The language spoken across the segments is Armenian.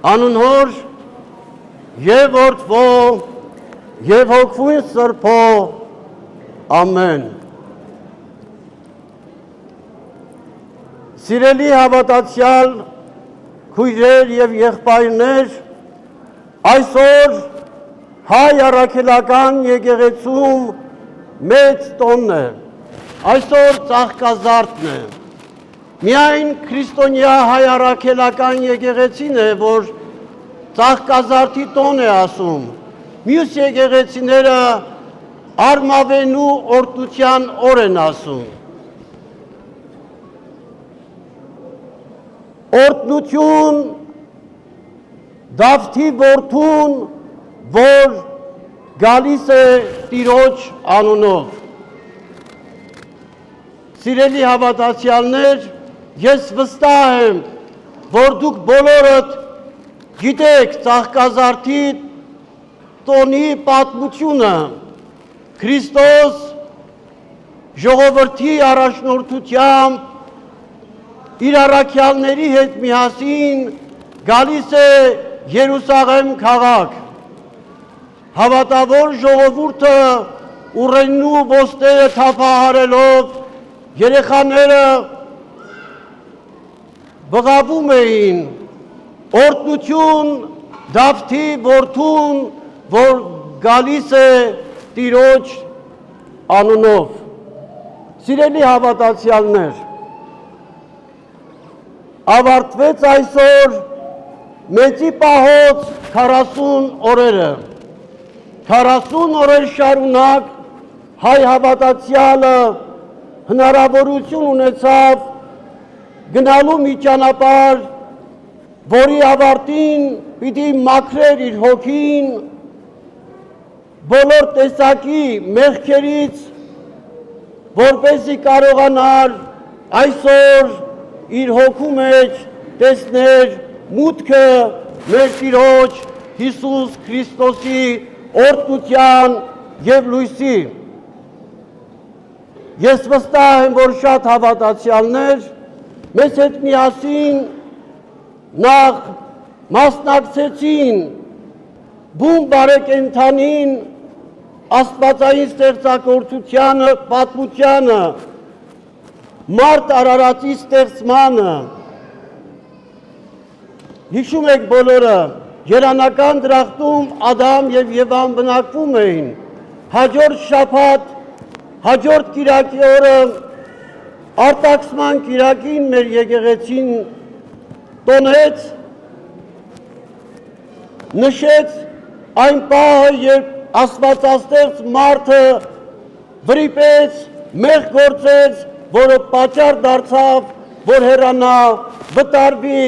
Անուն Հոր եւ Որդվո եւ Հոգվույն Սրբո ամեն։ Սիրելի հավատացյալ քույրեր եւ եղբայրներ, այսօր հայ առաքելական եկեղեցում մեծ տոնն է, այսօր ծաղկազարդն է։ Միայն քրիստոնյա հայ առաքելական եկեղեցին է, որ ծաղկազարդի տոն է ասում, մյուս եկեղեցիները արմավենու օրհնության օր են ասում։ Օրհնություն Դավթի որդուն, որ գալիս է Տիրոջ անունով։ Սիրելի հավատացյալներ, ես վստահ եմ, որ դուք բոլորդ գիտեք ծաղկազարդի տոնի պատմությունը։ Քրիստոս ժողովրդի առաջնորդությամբ իր առաքյալների հետ միասին գալիս է Երուսաղեմ քաղաք։ Հավատավոր ժողովուրդը ուռենու ոսկերը թափահարելով երեխաները բղավում էին օրհնություն Դավթի որդուն, որ գալիս է Տիրոջ անունով։ Սիրելի հավատացյալներ, ավարտվեց այսօր Մեծի պահոց 40 օրերը։ 40 օրեր շարունակ հայ հավատացյալը հնարավորություն ունեցավ գնալու մի ճանապարհ, որի ավարտին պիտի մաքրեր իր հոգին բոլոր տեսակի մեղքերից, որպեսզի կարողանար այսօր իր հոգու մեջ տեսներ մուտքը մեր Տիրոջ Հիսուս Քրիստոսի օրհնության եւ լույսի։ Ես վստահ եմ, որ շատ հավատացյալներ մեզ հետ միասին նախ մասնակցեցին բուն բարեկենդանին աստվածային ստեղծագործությանը, պատմությանը, մարդ Արարատի ստեղծմանը։ Հիշում եք բոլորը, երանական դրախտում Ադամ եւ Եվան բնակվում էին։ Հաջորդ շաբաթ, հաջորդ կիրակի օրը արտաքսման կիրակին մեր եկեղեցին տոնեց, նշեց այն պահը, երբ աստվածաստեղծ մարդը վրիպեց, մեղք գործեց, որը պատճառ դարձավ, որ հեռանա, վտարվի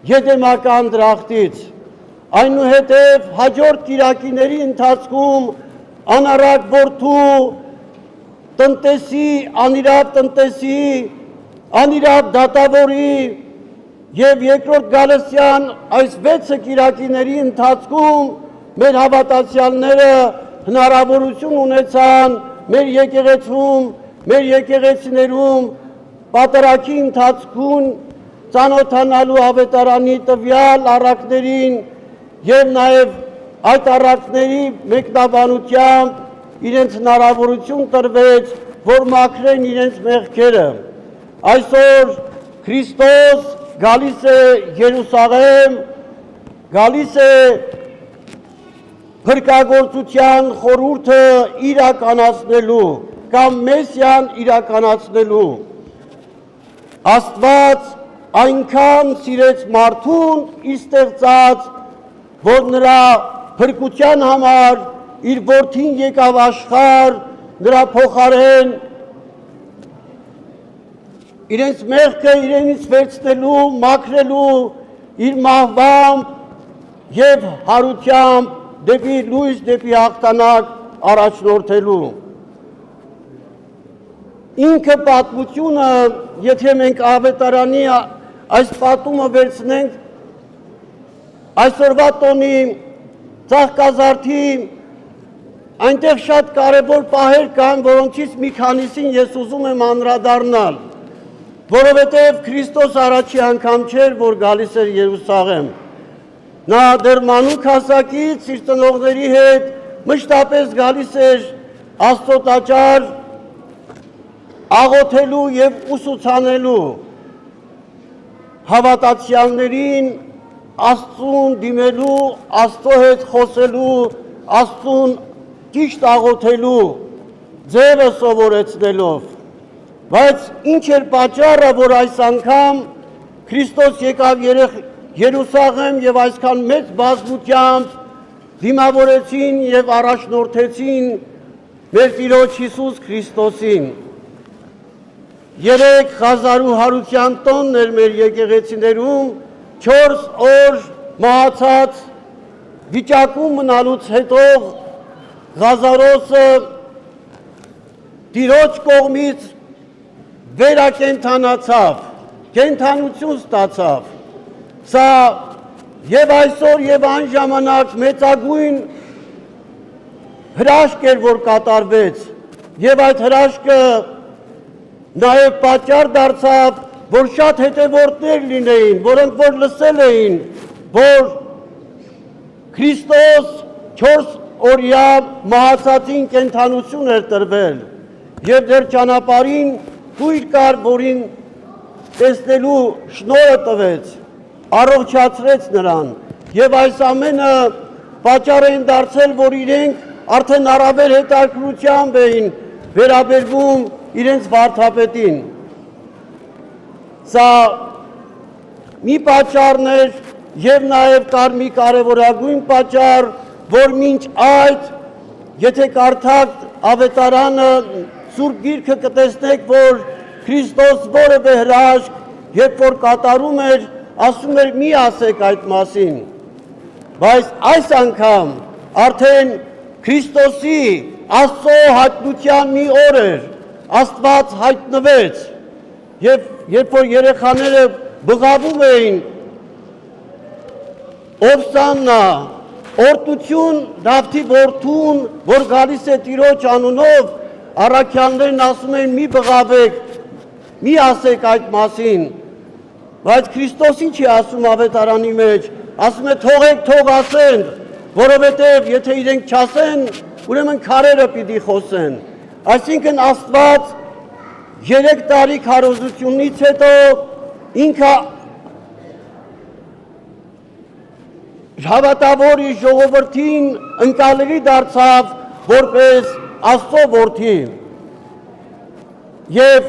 Եդեմական դրախտից։ Այնուհետև հաջորդ կիրակիների ընթացքում անառակ որդու տնտեսի, անիրավ տնտեսի, անիրավ դատավորի եւ երկրորդ գալստյան այս 6 կիրակիների ընթացքում մեր հավատացյալները հնարավորություն ունեցան մեր եկեղեցում, մեր եկեղեցիներում պատարագի ընթացքում ծանոթանալու ավետարանի տվյալ առակներին եւ նաեւ այդ առակների մեկնաբանությամբ իրենց հնարավորություն տրվեց, որ մաքրեն իրենց մեղքերը։ Այսօր Քրիստոս գալիս է Երուսաղեմ, գալիս է փրկagorցության խորհուրդը իրականացնելու կամ Մեսիան իրականացնելու։ Աստված այնքան սիրեց մարդուն իր ստեղծած, որ նրա փրկության համար իր որդին եկավ աշխարհ, նրա փոխարեն իրենց մեղքը իրենից վերցնելու, մաքրելու, իր մահվամբ եւ հարությամբ դեպի լույս, դեպի հաղթանակ առաջնորդելու։ Ինքը պատմությունը, եթե մենք ավետարանի այս պատումը վերցնենք, այսօրվա տոնի ծաղկազարդի այնտեղ շատ կարևոր պահեր կան, որոնցից մի քանիսին ես ուզում եմ անդրադառնալ, որովհետև Քրիստոս առաջի անգամ չէր, որ գալիս էր Երուսաղեմ։ Նա դեռ մանուկ հասակից իր ծնողների հետ մշտապես գալիս էր Աստծո տաճար աղոթելու եւ ուսուցանելու հավատացյալներին Աստծուն դիմելու, Աստծո հետ խոսելու, Աստծուն ճիշտ աղոթելու ձևը սովորեցնելով։ Բայց ինչ էր պատճառը, որ այս անգամ Քրիստոս եկավ Երուսաղեմ եւ այսքան մեծ բազմությամբ դիմավորեցին եւ առաջնորդեցին մեր Տիրոջ Հիսուս Քրիստոսին։ 3000 հարության տոններ մեր եկեղեցիներում 4 օր մահացած վիճակում մնալուց հետո Ղազարոսը Տիրոջ կողմից վերակենդանացավ, կենդանություն ստացավ։ Սա եւ այսօր եւ այն ժամանակ մեծագույն հրաշք էր, որ կատարվեց, եւ այդ հրաշքը նաեւ պատճառ դարձավ, որ շատ հետևորդներ լինեին, որոնք որ լսել էին, որ Քրիստոս 4 օրյա մահացածին կենդանություն էր տրվել եւ դեռ ճանապարհին թույլ կար, որին տեսնելու շնորհը տվեց, առողջացրեց նրան եւ այս ամենը պատճառ էին դարձել, որ իրենք արդեն առավել հետաքրքրությամբ էին վերաբերվում իրենց վարդապետին։ Սա մի պատճառն էր եւ նաեւ կար մի կարեւորագույն պատճառ, որ մինչ այդ, եթե կարդաք ավետարանը, Սուրբ Գիրքը կտեսնեք, որ Քրիստոս որևէ հրաշք, երբ որ կատարում էր, ասում էր մի ասեք այդ մասին։ Բայց այս անգամ արդեն Քրիստոսի Աստծո հայտնության մի օր էր, Աստված հայտնվեց, եւ երբ որ երեխաները բղավում էին Օվսաննա, օրտություն Դավթի որդուն, որ գալիս է Տիրոջ անունով, առաքյալներն ասում են մի բղավեք, մի ասեք այդ մասին, բայց Քրիստոս ինչ է ասում ավետարանի մեջ, ասում է թողեք, թող ասեն, որովհետև եթե իրենք չասեն, ուրեմն քարերը պիտի խոսեն։ Այսինքն Աստված 3 տարի քարոզությունից հետո ինքը հավատավոր իր ժողովրդին ընկալելի դարձավ որպես Աստծո որդի։ Եվ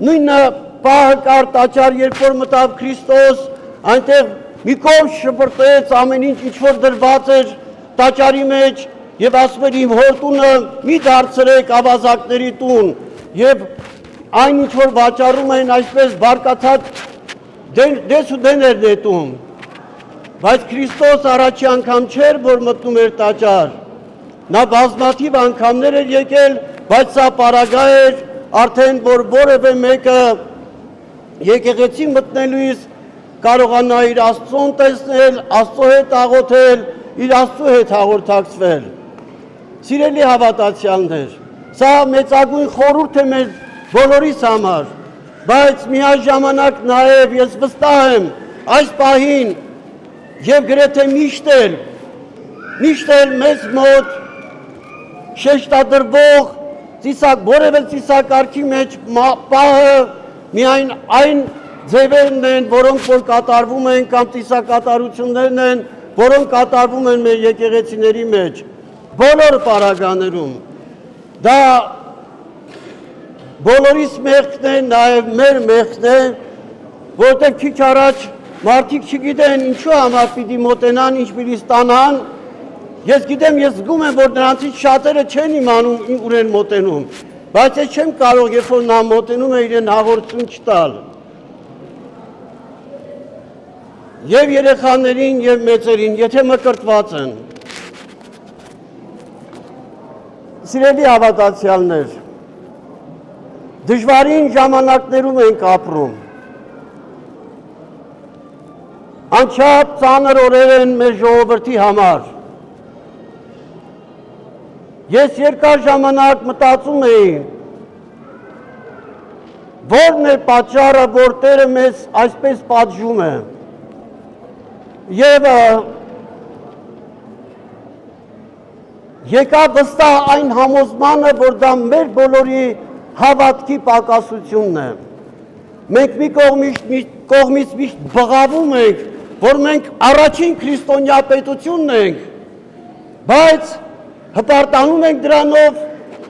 նույնը պահը կար տաճար, երբ որ մտավ Քրիստոս, այնտեղ մի կողմ շպրտեց ամեն ինչ որ դրված էր տաճարի մեջ եւ ասում էր իմ հոր տունը մի դարձրեք ավազակների տուն եւ այն ինչ որ վաճառում են այսպես բարկացած դես ու դեն էր նետում։ Բայց Քրիստոս առաջի անգամ չէր, որ մտնում էր տաճար։ Նա բազմաթիվ անգամներ էր եկել, բայց սա պարագա էր, արդեն որ որևէ մեկը եկեղեցի մտնելուց կարողանա իր Աստծուն տեսնել, Աստծո հետ աղոթել, իր Աստծո հետ հաղորդակցվել։ Սիրելի հավատացյալներ, սա մեծագույն խորհուրդ է մեր բոլորիս համար, բայց միաժամանակ նաև ես վստահ եմ այս պահին եւ գրեթե միշտ էլ մեզ մոտ շեշտադրվող որևէ ծիսակարգի մեջ պահը միայն այն ձևերն են, որոնք որ կատարվում են կամ ծիսակատարություններն են, որոնք կատարվում են մեր եկեղեցիների մեջ, բոլոր պարագաներում։ Դա բոլորիս մեղքն է, նաև մեր մեղքն է, որտեղ քիչ առաջ մարդիկ չգիտեն ինչու համար պիտի մոտենան, ինչ պիտի ստանան։ Ես գիտեմ, ես զգում եմ, որ նրանցից շատերը չեն իմանում ուր են մոտենում, բայց ես չեմ կարող, երբ որ նա մոտենում է իրեն հաղորդություն չտալ։ Եվ երեխաներին եւ մեծերին, եթե մկրտված են։ Սիրելի հավատացյալներ, դժվարին ժամանակներում ենք ապրում։ Անչափ ծանր օրեր են մեր ժողովրդի համար։ Ես երկար ժամանակ մտածում էի, որն է պատճառը, որ Տերը մեզ այսպես պատժում է։ Եվ եկա վստահ այն համոզմանը, որ դա մեր բոլորի հավատքի պակասությունն է։ Մենք մի կողմից միշտ բղավում ենք, որ մենք առաջին քրիստոնյա պետությունն ենք, բայց հպարտանում ենք դրանով,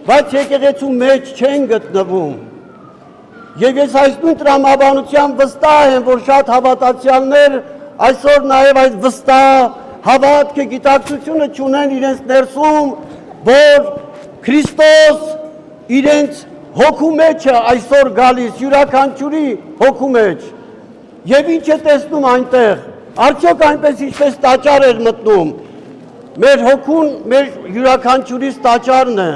բայց եկեղեցու մեջ չեն գտնվում։ Եվ ես այս նույն տրամաբանությամբ վստահ եմ, որ շատ հավատացյալներ այսօր նաև այս վստահ հավատքը գիտակցությունը չունեն իրենց ներսում, որ Քրիստոս իրենց հոգու մեջ է այսօր գալիս, յուրաքանչյուրի հոգու մեջ։ Եվ ինչ է տեսնում այնտեղ, արդյոք այնպես ինչպես տաճար էր մտնում, մեր հոգուն, մեր յուրաքանչյուրից տաճարն է,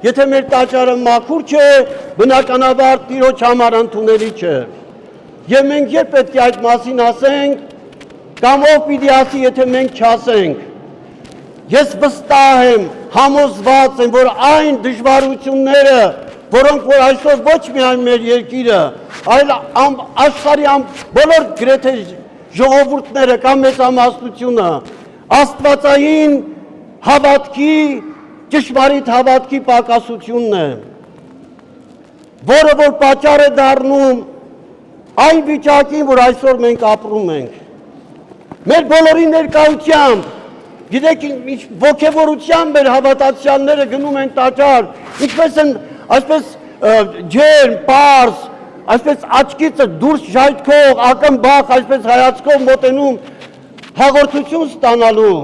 եթե մեր տաճարը մաքուր չէ, բնականաբար Տիրոջ համար ընդունելի չէ։ Եվ մենք երբ պետք է այդ մասին ասենք, կամ ով պիտի ասի, եթե մենք չասենք։ Ես վստահ եմ, համոզված եմ, որ այն դժվարությունները, որոնք որ այսօր ոչ միայն մեր երկիրը, այլ աշխարհի բոլոր գրեթե ժողովուրդները կամ մեծամասնությունը աստվածային հավատքի, ճշմարիտ հավատքի պակասությունն է, որը որ պատճառ է դառնում այն վիճակին, որ այսօր մենք ապրում ենք։ Մեր բոլորի ներկայությամբ, գիտեք, ոգևորությամբ մեր հավատացյալները գնում են տաճար, ինչպես են այսպես ջերմ, պարզ, այսպես աչքից դուրս ժայթքող, ակնբախ, այսպես հայացքով մոտենում հաղորդություն ստանալու,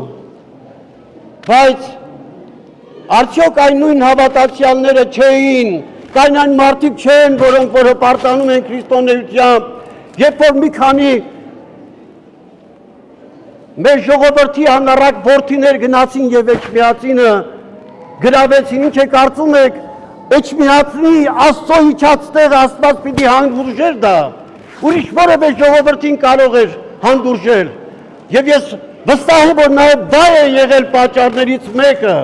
բայց արդյոք այն նույն հավատացյալները չէին, կային այն մարդիկ չեն, որոնք որ հպարտանում են քրիստոնեությամբ, երբ որ մի քանի մեր ժողովրդի անառակ որդիներ գնացին եւ Էջմիածինը գրավեցին, ինչ է կարծում եք, Էջմիածնի Աստծո իջածտեղ Աստված պիտի հանդուրժեր դա, ուրիշ որևէ ժողովրդին կարող էր հանդուրժել, եւ ես վստահ եմ, որ նաեւ դա է եղել պատճառներից մեկը,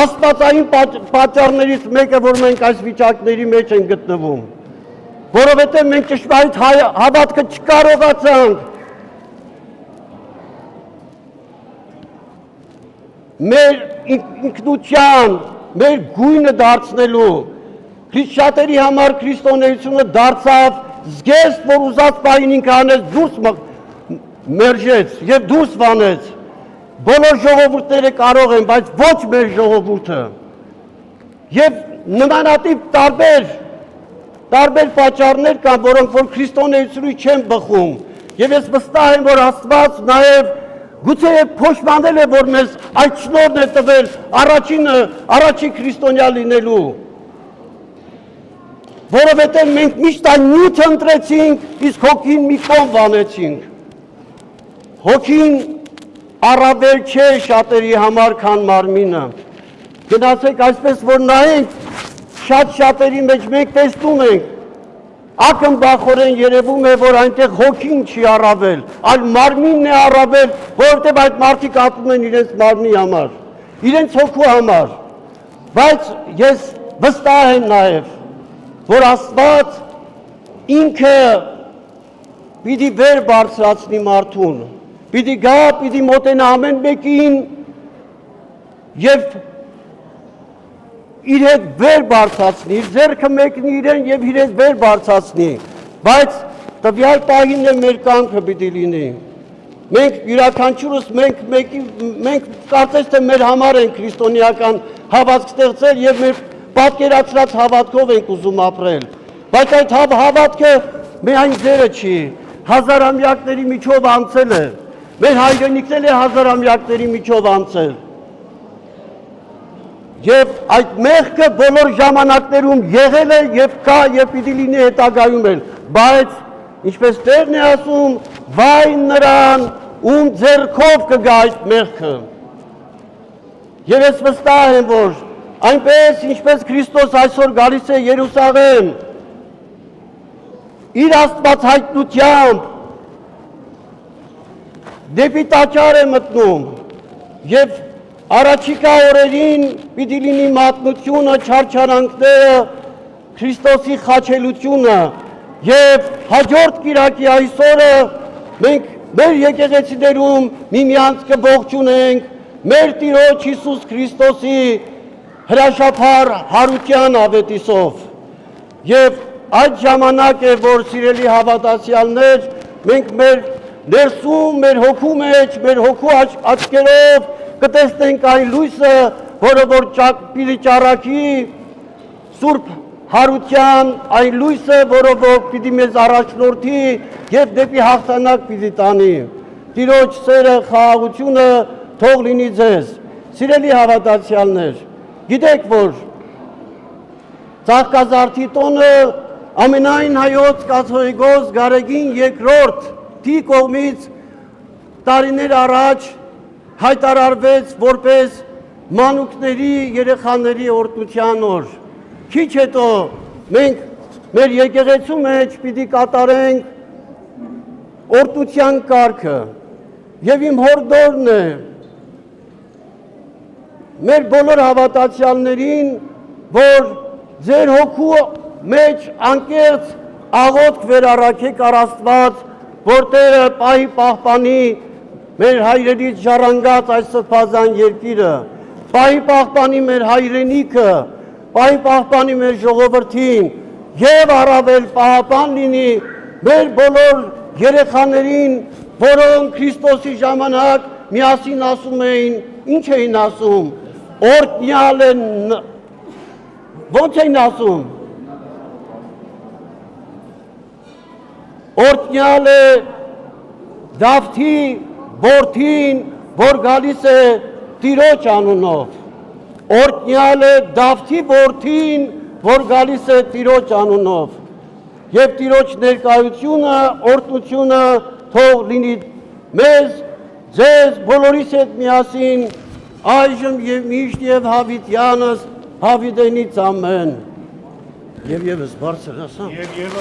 աստվածային պատճառներից մեկը, որ մենք այս վիճակների մեջ ենք գտնվում, որովհետեւ մենք ճշմարիտ հավատքը չկարողացանք մեր ինքնության, մեր գույնը դարձնելու, շատերի համար քրիստոնեությունը դարձավ զգեստ, որ ուզած պահին ինքը անեց դուրս մերժեց եւ դուրս վանեց։ Բոլոր ժողովուրդները կարող են, բայց ոչ մեր ժողովուրդը։ Եվ նմանատիպ տարբեր պատճառներ կան, որոնք որ քրիստոնեությունից չեն բխում։ Եվ ես վստահ եմ, որ Աստված նաեւ գուցե փոշմանել է, որ մեզ այդ շնորհն է տվել առաջին քրիստոնյա լինելու, որովհետև մենք միշտ այն նյութը ընտրեցինք, իսկ հոգին մի կողմ վանեցինք։ Հոգին առավել չէ շատերի համար, քան մարմինը։ Գնացեք այսպես, որ նայենք շատերի մեջ մենք տեսնում ենք, ակնբախորեն երևում է, որ այնտեղ հոգին չի առավել, այլ մարմինն է առավել, որովհետև այդ մարդիկ ապրում են իրենց մարմնի համար, իրենց հոգու համար, բայց ես վստահ եմ նաև, որ Աստված ինքը պիտի վեր բարձրացնի մարդուն, պիտի գա, պիտի մոտենա ամեն մեկին և իր հետ վեր բարձրացնի, իր ձեռքը մեկնի իրեն և իր հետ վեր բարձրացնի, բայց տվյալ պահին է մեր կամքը պիտի լինի։ Մենք յուրաքանչյուրս մենք կարծես թե մեր համար են քրիստոնեական հավատք ստեղծել և մեր պատկերացրած հավատքով ենք ուզում ապրել, բայց այդ հավատքը միայն ձերը չի, հազարամյակների միջով անցել է, մեր հայրենիքն է հազարամյակների միջով անցել։ Եվ այդ մեղքը բոլոր ժամանակներում եղել է և կա և պիտի լինի հետագայում էլ, բայց ինչպես Տերն է ասում, վայ նրան, ում ձեռքով կգա այդ մեղքը։ Եվ ես վստահ եմ, որ այնպես ինչպես Քրիստոս այսօր գալիս է Երուսաղեմ, իր Աստված հայտնությամբ դեպի տաճար է մտնում և առաջիկա օրերին պիտի լինի մատնությունը, չարչարանքները, Քրիստոսի խաչելությունը և հաջորդ կիրակի այսօրը մենք մեր եկեղեցիներում միմյանց կողջունենք, մեր Տիրոջ Հիսուս Քրիստոսի հրաշափառ հարության ավետիսով։ Եվ այդ ժամանակ է, որ սիրելի հավատացյալներ, մենք մեր ներսում, մեր հոգու մեջ, մեր հոգու աչքերով կտեսնենք այն լույսը, որը որ պիտի ճառագի Սուրբ հարության, այն լույսը, որը որ պիտի մեզ առաջնորդի եւ դեպի հաղթանակ պիտի տանի։ Տիրոջ սերը, խաղաղությունը թող լինի ձեզ։ Սիրելի հավատացյալներ, գիտեք, որ Ծաղկազարդի տոնը ամենայն հայոց կաթողիկոս Գարեգին II կողմից տարիներ առաջ հայտարարվեց որպես մանուկների երեխաների օրհնության օր։ Քիչ հետո մենք մեր եկեղեցու մեջ պիտի կատարենք օրհնության կարգը եւ իմ հորդորն է մեր բոլոր հավատացյալներին, որ ձեր հոգու մեջ անկեղծ աղոթք վերառաքեք առ Աստված, որ Տերը պահի պահպանի մեր հայրենից ժառանգած այս սրբազան երկիրը, պահի պահպանի մեր հայրենիքը, պահի պահպանի մեր ժողովրդին եւ առավել պահապան լինի մեր բոլոր երեխաներին, որոնք Քրիստոսի ժամանակ միասին ասում էին, ինչ էին ասում, օրհնյալ են, ո՞նց էին ասում, օրհնյալ է Դավթի որդին, որ գալիս է Տիրոջ անունով, օրհնյալ է Դավթի որդին, որ գալիս է Տիրոջ անունով, եւ Տիրոջ ներկայությունը, օրհնությունը թող լինի մեզ, ձեզ բոլորիս հետ միասին, այժմ եւ միշտ եւ հավիտյանս հավիտենից ամեն։ Եվ եւս բարձր ասամ։